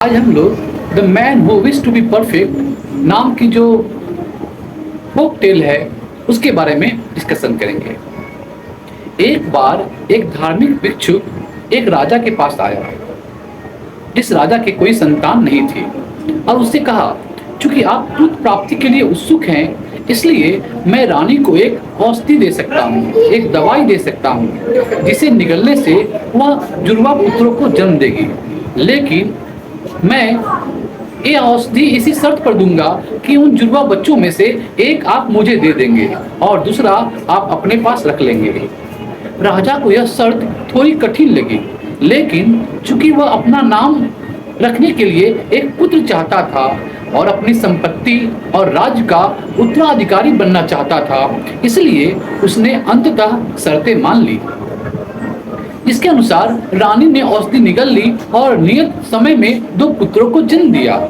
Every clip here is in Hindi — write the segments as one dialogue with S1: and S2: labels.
S1: आज हम लोग the man who wish to be perfect नाम की जो फोक टेल है उसके बारे में डिस्कशन करेंगे। एक बार एक धार्मिक भिक्षुक एक राजा के पास आया। इस राजा के कोई संतान नहीं थी और उससे कहा, चूंकि आप पुत्र प्राप्ति के लिए उत्सुक हैं, इसलिए मैं रानी को एक औषधि दे सकता हूँ, एक दवाई दे सकता हूँ जिसे निगलने से वह जुड़वा पुत्रों को जन्म देगी। लेकिन मैं ये औषधि इसी शर्त पर दूंगा कि उन जुड़वा बच्चों में से एक आप मुझे दे देंगे और दूसरा आप अपने पास रख लेंगे। राजा को यह शर्त थोड़ी कठिन लगी, लेकिन चूंकि वह अपना नाम रखने के लिए एक पुत्र चाहता था और अपनी संपत्ति और राज्य का उत्तराधिकारी बनना चाहता था, इसलिए उसने अंततः शर्तें मान ली। इसके अनुसार रानी ने औषधि निगल ली और नियत समय में 2 पुत्रों को जन्म दिया।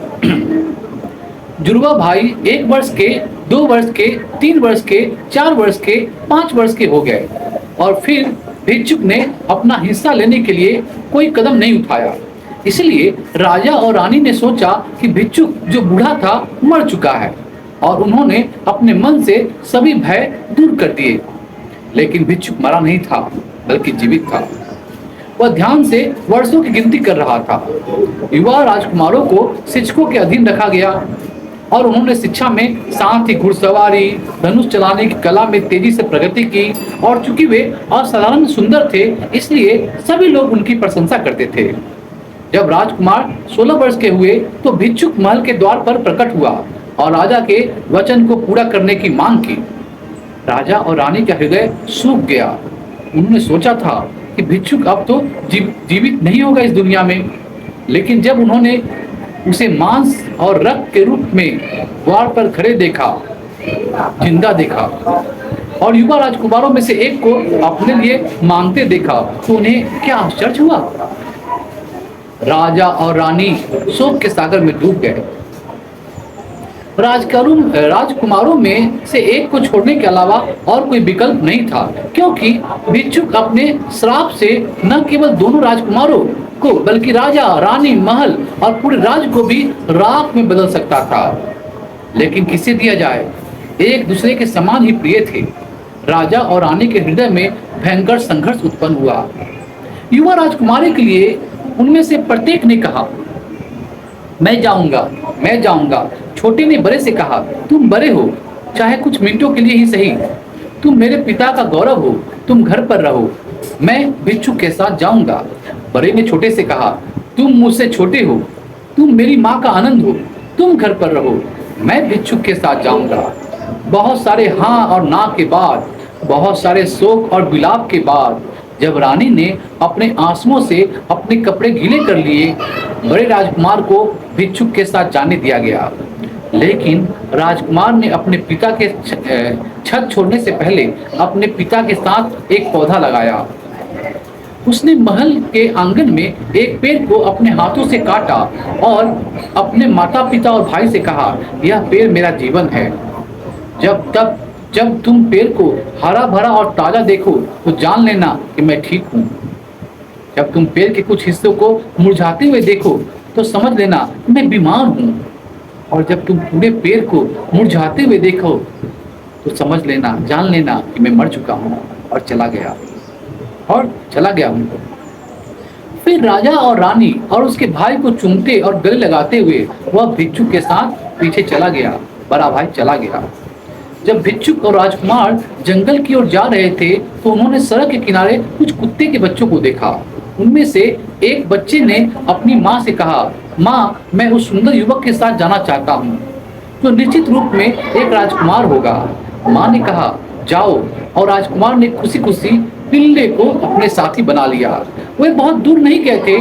S1: जुड़वा भाई 1 वर्ष के, 2 वर्ष के, 3 वर्ष के, 4 वर्ष के, 5 वर्ष के हो गए और फिर भिक्षुक ने अपना हिस्सा लेने के लिए कोई कदम नहीं उठाया। इसलिए राजा और रानी ने सोचा कि भिक्षुक जो बूढ़ा था मर चुका है और उन्होंने अपने मन से सभी भय दूर कर दिए। लेकिन भिक्षुक मरा नहीं था, बल्कि जीवित था। वह ध्यान से वर्षों की गिनती कर रहा था। युवा राजकुमारों को शिक्षकों के अधीन रखा गया और उन्होंने शिक्षा में साथ ही घुड़सवारी, धनुष चलाने की कला में तेजी से प्रगति की और चूंकि वे असाधारण सुंदर थे, इसलिए सभी लोग उनकी प्रशंसा करते थे। जब राजकुमार 16 वर्ष के हुए तो भिक्षुक महल के द्वार पर प्रकट हुआ और राजा के वचन को पूरा करने की मांग की। राजा और रानी का हृदय सूख गया। उन्होंने सोचा था कि भिक्षुक अब तो जीवित नहीं होगा इस दुनिया में, लेकिन जब उन्होंने उसे मांस और रक्त के रूप में द्वार पर खड़े देखा, जिंदा देखा और युवा राजकुमारों में से एक को अपने लिए मांगते देखा, तो उन्हें क्या आश्चर्य हुआ। राजा और रानी शोक के सागर में डूब गए। राजकुमारों में से एक को छोड़ने के अलावा और कोई विकल्प नहीं था, क्योंकि भिक्षुक अपने श्राप से न केवल दोनों राजकुमारों को बल्कि राजा, रानी, महल और पूरे राज्य को भी राख में बदल सकता था। लेकिन किसे दिया जाए? एक दूसरे के समान ही प्रिय थे। राजा और रानी के हृदय में भयंकर संघर्ष उत्पन्न हुआ। युवा राजकुमारी के लिए उनमें से प्रत्येक ने कहा, मैं जाऊंगा, मैं जाऊंगा। छोटे ने बड़े से कहा, तुम बड़े हो, चाहे कुछ मिनटों के लिए ही सही, तुम मेरे पिता का गौरव हो, तुम घर पर रहो, मैं भिक्षुक के साथ जाऊंगा। बड़े ने छोटे से कहा, तुम मुझसे छोटे हो, तुम मेरी माँ का आनंद हो, तुम घर पर रहो, मैं भिक्षुक के साथ जाऊंगा। बहुत सारे हाँ और ना के बाद, बहुत सारे शोक और विलाप के बाद, जब रानी ने अपने आंसुओं से अपने कपड़े गीले कर लिए, बड़े राजकुमार को भिक्षुक के साथ जाने दिया गया। लेकिन राजकुमार ने अपने पिता के छत छोड़ने से पहले अपने पिता के साथ एक पौधा लगाया। उसने महल के आंगन में एक पेड़ को अपने हाथों से काटा और अपने माता पिता और भाई से कहा, यह पेड़ मेरा जीवन है। जब तुम पेड़ को हरा भरा और ताजा देखो तो जान लेना कि मैं ठीक हूँ। जब तुम पेड़ के कुछ हिस्सों को मुरझाते हुए देखो तो समझ लेना कि मैं बीमार हूँ। और जब तुम पूरे पेड़ को मुरझाते हुए देखो तो समझ लेना, जान लेना कि मैं मर चुका हूँ और चला गया हूँ। फिर राजा और रानी और उसके भाई को चूमते और गले लगाते हुए वह भिक्षुक के साथ पीछे चला गया। बड़ा भाई चला गया। जब भिक्षुक और राजकुमार जंगल की ओर जा रहे थे तो उन्होंने सड़क के किनारे कुछ कुत्ते के बच्चों को देखा। उनमें से एक बच्चे ने अपनी माँ से कहा, माँ, मैं उस सुंदर युवक के साथ जाना चाहता हूँ जो निश्चित रूप में एक राजकुमार होगा। माँ ने कहा, जाओ, और राजकुमार ने खुशी खुशी पिल्ले को अपने साथी बना लिया। वे बहुत दूर नहीं गए थे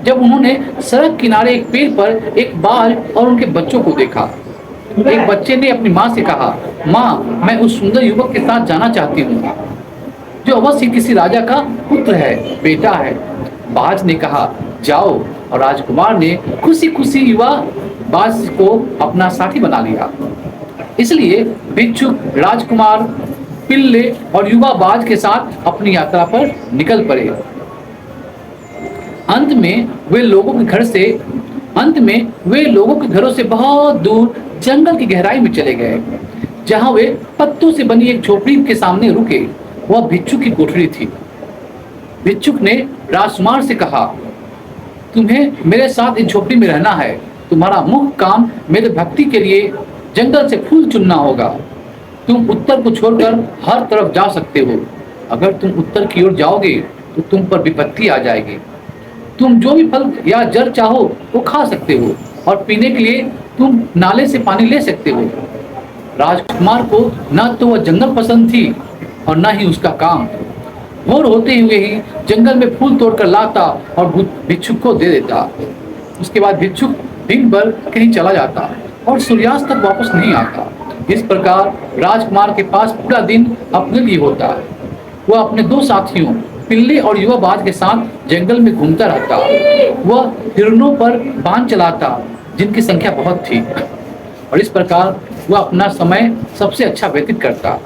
S1: जब उन्होंने सड़क किनारे एक पेड़ पर एक बाल और उनके बच्चों को देखा। एक बच्चे ने अपनी माँ से कहा, माँ, मैं उस सुंदर युवक के साथ जाना चाहती हूँ जो अवश्य किसी राजा का पुत्र है, बेटा है। बाज ने कहा, जाओ, और राजकुमार ने खुशी खुशी युवा बाज को अपना साथी बना लिया। इसलिए भिक्षुक, राजकुमार, पिल्ले और युवा बाज के साथ अपनी यात्रा पर निकल पड़े। अंत में वे लोगों के घर से अंत में वे लोगों के घरों से बहुत दूर जंगल की गहराई में चले गए, जहां वे पत्तों से बनी एक झोपड़ी के सामने रुके। वह भिक्षुक की कोठरी थी। भिक्षुक ने राजकुमार से कहा, तुम्हें मेरे साथ इस झोपड़ी में रहना है। तुम्हारा मुख्य काम मेरे भक्ति के लिए जंगल से फूल चुनना होगा। तुम उत्तर को छोड़कर हर तरफ जा सकते हो। अगर तुम उत्तर की ओर जाओगे तो तुम पर विपत्ति आ जाएगी। तुम जो भी फल या जड़ चाहो वो खा सकते हो, और पीने के लिए तुम नाले से पानी ले सकते हो। राजकुमार को न तो वह जंगल पसंद थी और न ही उसका काम। भोर होते हुए ही जंगल में फूल तोड़कर लाता और भिक्षुक को दे देता। उसके बाद भिक्षुक दिन भर कहीं चला जाता और सूर्यास्त तक वापस नहीं आता। इस प्रकार राजकुमार के पास पूरा दिन अपने लिए होता। वह अपने दो साथियों पिल्ले और युवा बाज के साथ जंगल में घूमता रहता। वह हिरणों पर बाण चलाता, जिनकी संख्या बहुत थी, और इस प्रकार वह अपना समय सबसे अच्छा व्यतीत करता।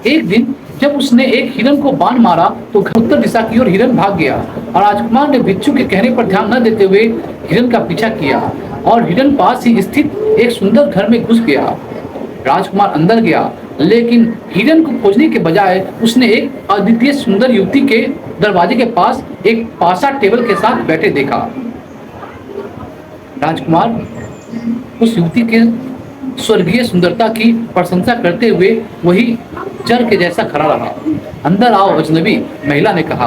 S1: एक दिन जब उसने एक हिरण को बाण मारा तो उत्तर दिशा की ओर हिरण भाग गया, और राजकुमार ने भिक्षु के कहने पर ध्यान न देते हुए हिरण का पीछा किया, और हिरण पास ही स्थित एक सुंदर घर में घुस गया। राजकुमार अंदर गया, लेकिन हिरण को खोजने के बजाय उसने एक अद्वितीय सुंदर युवती के दरवाजे के पास एक पासा टेबल के साथ बैठे देखा। राजकुमार उस युवती के स्वर्गीय सुंदरता की प्रशंसा करते हुए वही चर के जैसा खड़ा रहा। अंदर आओ अजनबी, महिला ने कहा।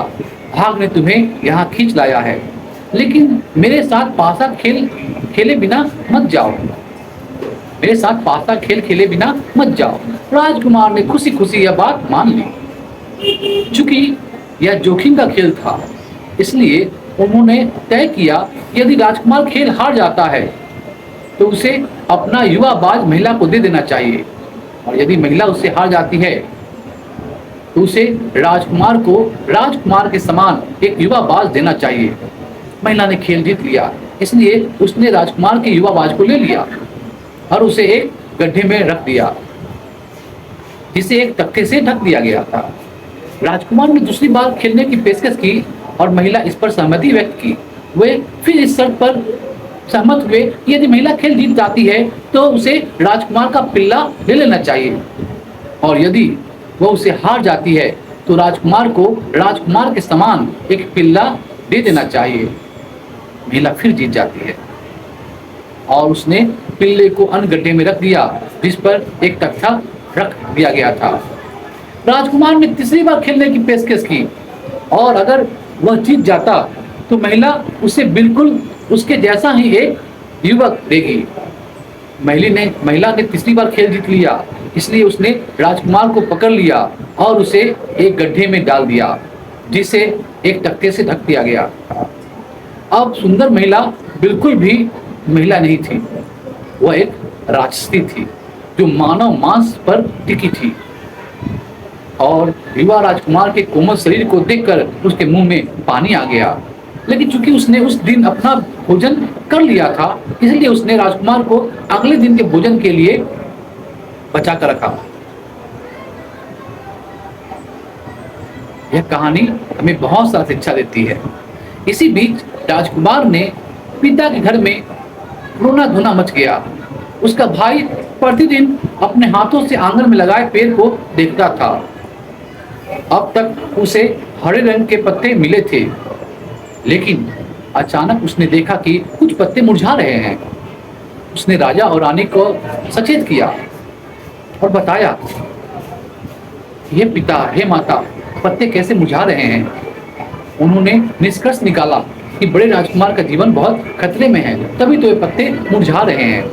S1: भाग ने तुम्हें यहाँ खींच लाया है, लेकिन मेरे साथ पासा खेले बिना मत जाओ। मेरे साथ पासा खेले बिना मत जाओ। राजकुमार ने खुशी खुशी यह बात मान ली। चूंकि यह जोखिम का खेल था, इसलिए उन्होंने तय किया यदि राजकुमार खेल हार जाता है तो उसे अपना युवा बाज महिला को दे देना चाहिए, और यदि महिला उससे हार जाती है तो उसे राजकुमार को राजकुमार के समान एक युवा बाज देना चाहिए। महिला ने खेल जीत लिया, इसलिए उसने राजकुमार के युवा बाज को ले लिया और उसे एक गड्ढे में रख दिया, जिसे एक तख्ते से ढक दिया गया था। राजकुमार ने दूसरी बार खेलने की पेशकश की और महिला इस पर सहमति व्यक्त की। वे फिर इस शर्त पर सहमत हुए कि यदि महिला खेल जीत जाती है तो उसे राजकुमार का पिल्ला ले लेना चाहिए, और यदि वह उसे हार जाती है तो राजकुमार को राजकुमार के समान एक पिल्ला दे देना चाहिए। महिला फिर जीत जाती है और उसने पिल्ले को अन्य गड्ढे में रख दिया, जिस पर एक तख्ता रख दिया गया था। राजकुमार ने तीसरी बार खेलने की पेशकश की, और अगर वह जीत जाता तो महिला उसे बिल्कुल उसके जैसा ही एक युवक देगी। महिला ने तीसरी बार खेल जीत लिया, इसलिए उसने राजकुमार को पकड़ लिया और उसे एक गड्ढे में डाल दिया, जिसे एक तख्ते से ढक दिया गया। अब सुंदर महिला बिल्कुल भी महिला नहीं थी, वह एक राक्षसी थी जो मानव मांस पर टिकी थी, और युवा राजकुमार के कोमल शरीर को देखकर उसके मुंह में पानी आ गया। लेकिन चूंकि उसने उस दिन अपना भोजन कर लिया था, इसलिए उसने राजकुमार को अगले दिन के भोजन के लिए बचा कर रखा। यह कहानी हमें बहुत सारा शिक्षा देती है। इसी बीच राजकुमार ने पिता के घर में रोना धोना मच गया। उसका भाई प्रतिदिन अपने हाथों से आंगन में लगाए पेड़ को देखता था। अब तक उसे हरे रंग के पत्ते मिले थे, लेकिन अचानक उसने देखा कि कुछ पत्ते मुरझा रहे हैं। उसने राजा और रानी को सचेत किया और बताया, हे पिता, हे माता, पत्ते कैसे मुरझा रहे हैं। उन्होंने निष्कर्ष निकाला कि बड़े राजकुमार का जीवन बहुत खतरे में है, तभी तो ये पत्ते मुरझा रहे हैं।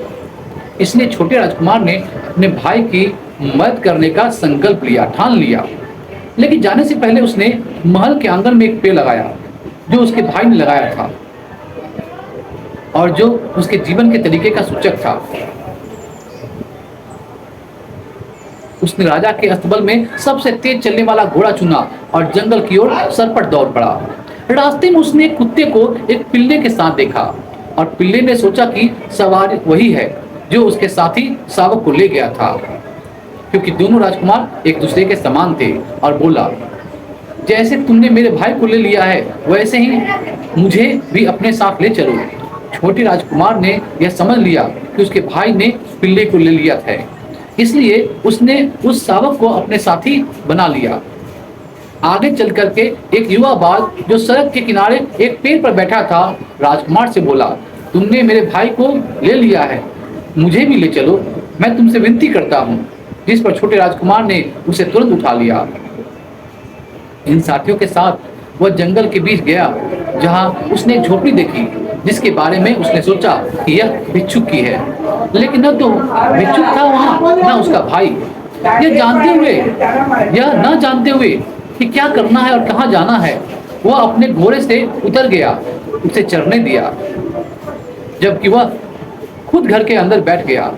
S1: इसलिए छोटे राजकुमार ने अपने भाई की मदद करने का संकल्प लिया, ठान लिया। लेकिन जाने से पहले उसने महल के आंगन में एक पेड़ लगाया जो उसके भाई ने लगाया था और जो उसके जीवन के तरीके का सूचक था। उसने राजा के अस्तबल में सबसे तेज चलने वाला घोड़ा चुना और जंगल की ओर सरपट दौड़ पड़ा। रास्ते में उसने एक कुत्ते को एक पिल्ले के साथ देखा, और पिल्ले ने सोचा कि सवार वही है जो उसके साथी शावक को ले गया था, क्योंकि दोनों राजकुमार एक दूसरे के समान थे, और बोला, जैसे तुमने मेरे भाई को ले लिया है वैसे ही मुझे भी अपने साथ ले चलो। छोटे राजकुमार ने यह समझ लिया कि उसके भाई ने पिल्ले को ले लिया था, इसलिए उसने उस शावक को अपने साथी बना लिया। आगे चल करके एक युवा बाल जो सड़क के किनारे एक पेड़ पर बैठा था, राजकुमार से बोला, तुमने मेरे भाई को ले लिया है, मुझे भी ले चलो, मैं तुमसे विनती करता हूँ। जिस पर छोटे राजकुमार ने उसे तुरंत उठा लिया। इन साथियों के साथ वह जंगल के बीच गया, जहाँ उसने एक झोपड़ी देखी, जिसके बारे में उसने सोचा कि यह भिक्षुक की है, लेकिन न तो भिक्षुक था वहाँ, न उसका भाई। यह न जानते हुए कि क्या करना है और कहाँ जाना है, वह अपने घोड़े से उतर गया, उसे चरने दिया, जबकि वह खुद घर के अंदर बैठ गया।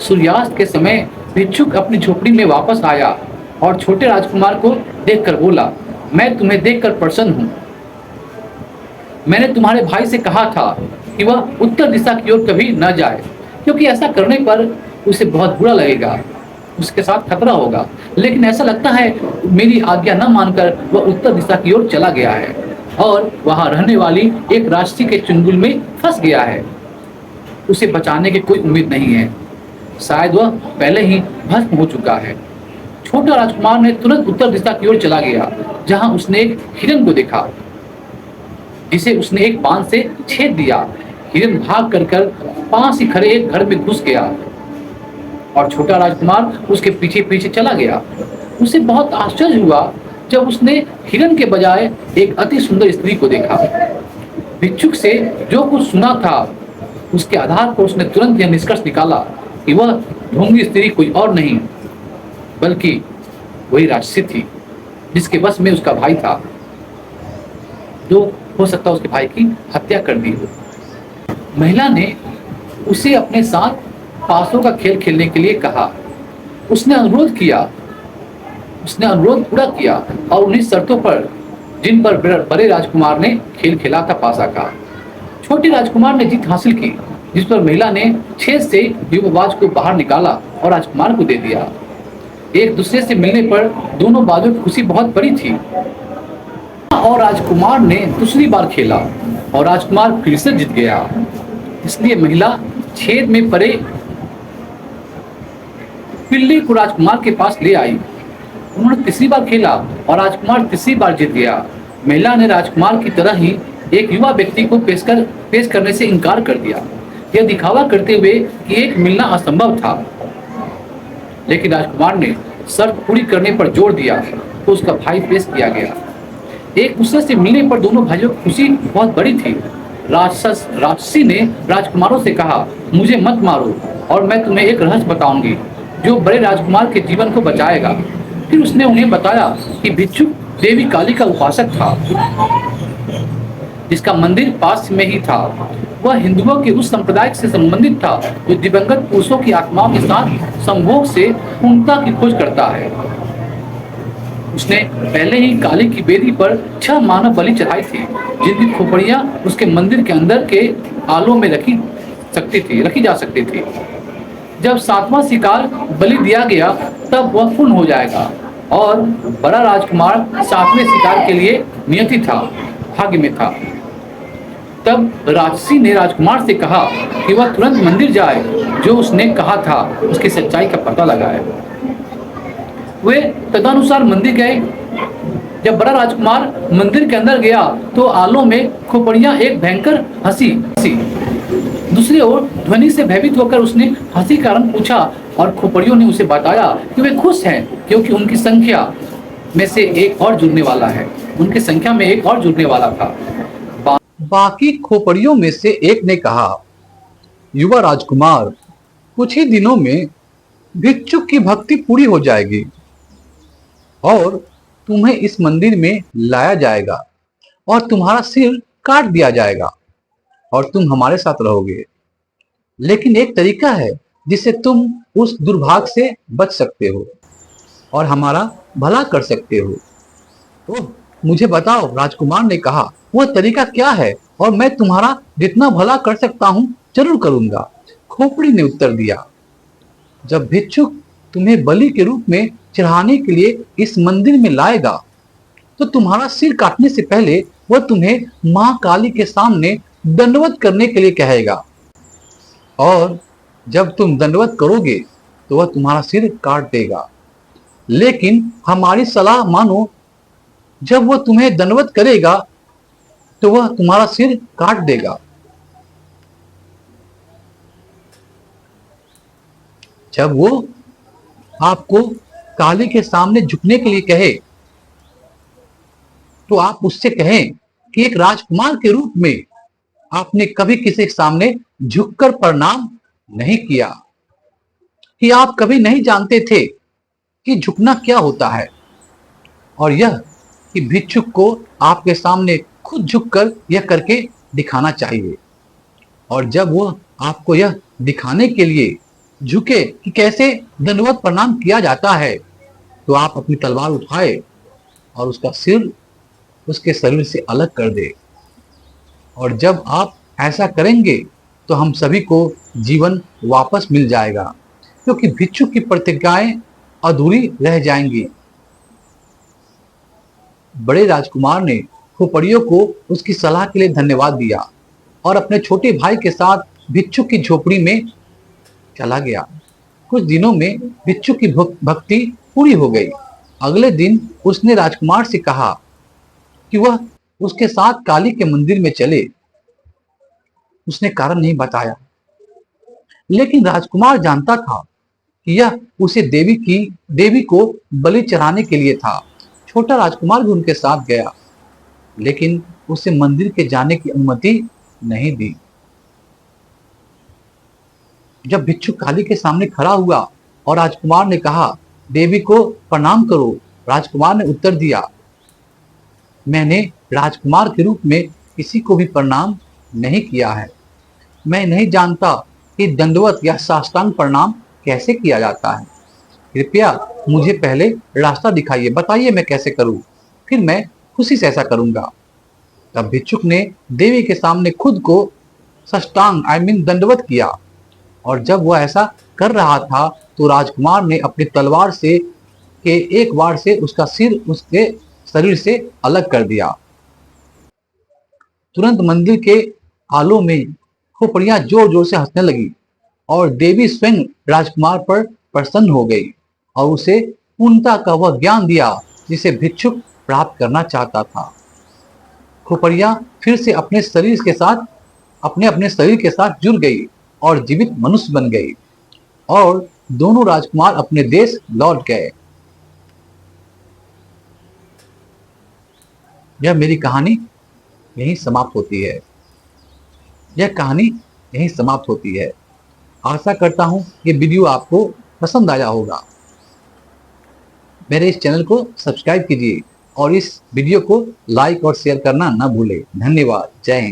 S1: सूर्यास्त के समय भिक्षुक अपनी झोपड़ी में वापस आया और छोटे राजकुमार को देखकर बोला, मैं तुम्हें देखकर प्रसन्न हूँ। मैंने तुम्हारे भाई से कहा था कि वह उत्तर दिशा की ओर कभी न जाए, क्योंकि ऐसा करने पर उसे बहुत बुरा लगेगा, उसके साथ खतरा होगा। लेकिन ऐसा लगता है मेरी आज्ञा न मानकर वह उत्तर दिशा की ओर चला गया है और वहां रहने वाली एक राक्षसी के चुंगल में फंस गया है। उसे बचाने की कोई उम्मीद नहीं है, शायद वह पहले ही भस्म हो चुका है। छोटा राजकुमार ने तुरंत उत्तर दिशा की ओर चला गया, जहां उसने एक हिरन को देखा, जिसे उसने एक बांध से छेद दिया। हिरन भाग कर पास ही खड़े एक घर में घुस गया और छोटा राजकुमार उसके पीछे पीछे चला गया। उसे बहुत आश्चर्य हुआ जब उसने हिरन के बजाय एक अति सुंदर स्त्री को देखा। भिक्षुक से जो कुछ सुना था, उसके आधार पर उसने तुरंत यह निष्कर्ष निकाला कि वह ढोंगी स्त्री कोई और नहीं बल्कि वही राक्षसी थी, जिसके बस में उसका भाई था, जो हो सकता उसके भाई की हत्या कर दी हो। महिला ने उसे अपने साथ पासों का खेल खेलने के लिए कहा। उसने अनुरोध पूरा किया और उन्हीं शर्तों पर जिन पर बड़े राजकुमार ने खेल खेला था पासा का। छोटे राजकुमार ने जीत हासिल की, जिस पर महिला ने छेद से युवबाज को बाहर निकाला और राजकुमार को दे दिया। एक दूसरे से मिलने पर दोनों बाजों की खुशी बहुत बड़ी थी और राजकुमार ने दूसरी बार खेला और राजकुमार फिर से जीत गया। इसलिए महिला छेद में पड़े पिल्ले को राजकुमार के पास ले आई। उन्होंने तीसरी बार खेला और राजकुमार तीसरी बार जीत गया। महिला ने राजकुमार की तरह ही एक युवा व्यक्ति को पेश करने से इनकार कर दिया, यह दिखावा करते हुए कि एक मिलना असंभव था। लेकिन राजकुमार ने शर्त पूरी करने पर जोर दिया तो उसका भाई पेश किया गया। एक दूसरे से मिलने पर दोनों भाइयों की खुशी बहुत बड़ी थी। राक्षसी ने राजकुमारों से कहा, मुझे मत मारो और मैं तुम्हें एक रहस्य बताऊंगी जो बड़े राजकुमार के जीवन को बचाएगा। फिर उसने उन्हें बताया कि भिक्षुक देवी काली का उपासक था, जिसका मंदिर पास में ही था। वह हिंदुओं के उस संप्रदाय से संबंधित था जो दिवंगत पुरुषों की आत्माओं के साथ संभोग से पूर्णता की खोज करता है। उसने पहले ही काली की बेदी पर 6 मानव बलि चढ़ाई थी, जिनकी खोपड़ियां उसके मंदिर के अंदर के आलों में रखी जा सकती थी। जब 7वां शिकार बलि दिया गया तब वह पूर्ण हो जाएगा और बड़ा राजकुमार 7वें शिकार के लिए नियति था, भाग्य में था। तब राक्षसी ने राजकुमार से कहा कि वह तुरंत मंदिर जाए, जो उसने कहा था उसकी सच्चाई का पता लगाए। वे तदनुसार मंदिर गए। जब बड़ा राजकुमार मंदिर के अंदर गया तो आलों में खोपड़ियां एक भयंकर हंसी। दूसरी ओर ध्वनि से भयभीत होकर उसने हंसी का कारण पूछा और खोपड़ियों ने उसे बताया कि वे खुश हैं क्योंकि उनकी संख्या में एक और जुड़ने वाला था।
S2: बाकी खोपड़ियों में से एक ने कहा, युवा राजकुमार, कुछ ही दिनों में भिक्षुक की भक्ति पूरी हो जाएगी और तुम्हें इस मंदिर में लाया जाएगा और तुम्हारा सिर काट दिया जाएगा और तुम हमारे साथ रहोगे। लेकिन एक तरीका है जिससे तुम उस दुर्भाग्य से बच सकते हो और हमारा भला कर सकते हो। ओह, मुझे बताओ, राजकुमार ने कहा। वह तरीका क्या है और मैं तुम्हारा जितना भला कर सकता हूँ जरूर करूंगा। खोपड़ी ने उत्तर दिया, जब भिक्षुक तुम्हें बलि के रूप में चढ़ाने के लिए इस मंदिर में लाएगा तो तुम्हारा सिर काटने से पहले वह तुम्हें मां काली के सामने दंडवत करने के लिए कहेगा, और जब तुम दंडवत करोगे तो वह तुम्हारा सिर काट देगा। लेकिन हमारी सलाह मानो, जब वह तुम्हें दंडवत करेगा तो वह तुम्हारा सिर काट देगा। जब वो आपको काली के सामने झुकने के लिए कहे तो आप उससे कहें कि एक राजकुमार के रूप में आपने कभी किसी के सामने झुककर प्रणाम नहीं किया, कि आप कभी नहीं जानते थे कि झुकना क्या होता है, और यह कि भिक्षुक को आपके सामने खुद झुककर यह करके दिखाना चाहिए। और जब वह आपको यह दिखाने के लिए झुके कि कैसे दंडवत प्रणाम किया जाता है, तो आप अपनी तलवार उठाए और उसका सिर उसके शरीर से अलग कर दे। और जब आप ऐसा करेंगे तो हम सभी को जीवन वापस मिल जाएगा, क्योंकि भिक्षुक की प्रतिज्ञाएं अधूरी रह जाएंगी। बड़े राजकुमार ने खोपड़ियों को उसकी सलाह के लिए धन्यवाद दिया और अपने छोटे भाई के साथ भिक्षुक की झोपड़ी में चला गया। कुछ दिनों में भिक्षुक की भक्ति पूरी हो गई। अगले दिन उसने राजकुमार से कहा कि वह उसके साथ काली के मंदिर में चले। उसने कारण नहीं बताया, लेकिन राजकुमार जानता था कि यह उसे देवी को बलि चढ़ाने के लिए था। छोटा राजकुमार भी उनके साथ गया, लेकिन उसे मंदिर के जाने की अनुमति नहीं दी। जब भिक्षुक काली के सामने खड़ा हुआ और राजकुमार ने कहा, देवी को प्रणाम करो, राजकुमार ने उत्तर दिया, मैंने राजकुमार के रूप में किसी को भी प्रणाम नहीं किया है। मैं नहीं जानता कि दंडवत या साष्टांग प्रणाम कैसे किया जाता है। कृपया मुझे पहले रास्ता दिखाइए, बताइए मैं कैसे करूं, फिर मैं खुशी से ऐसा करूंगा। तब भिक्षुक ने देवी के सामने खुद को साष्टांग दंडवत किया, और जब वह ऐसा कर रहा था तो राजकुमार ने अपनी तलवार से के एक वार से उसका सिर उसके शरीर से अलग कर दिया। तुरंत मंदिर के आलों में खोपड़ियां जोर जोर से हंसने लगी, और देवी स्वयं राजकुमार पर प्रसन्न हो गई और उसे पूर्णता का वह ज्ञान दिया जिसे भिक्षुक प्राप्त करना चाहता था। खोपड़ियां फिर से अपने अपने शरीर के साथ जुड़ गई और जीवित मनुष्य बन गई, और दोनों राजकुमार अपने देश लौट गए। यह मेरी कहानी यहीं समाप्त होती है। यह कहानी यहीं समाप्त होती है। आशा करता हूं ये वीडियो आपको पसंद आया होगा। मेरे इस चैनल को सब्सक्राइब कीजिए और इस वीडियो को लाइक और शेयर करना न भूलें। धन्यवाद। जय हिंद।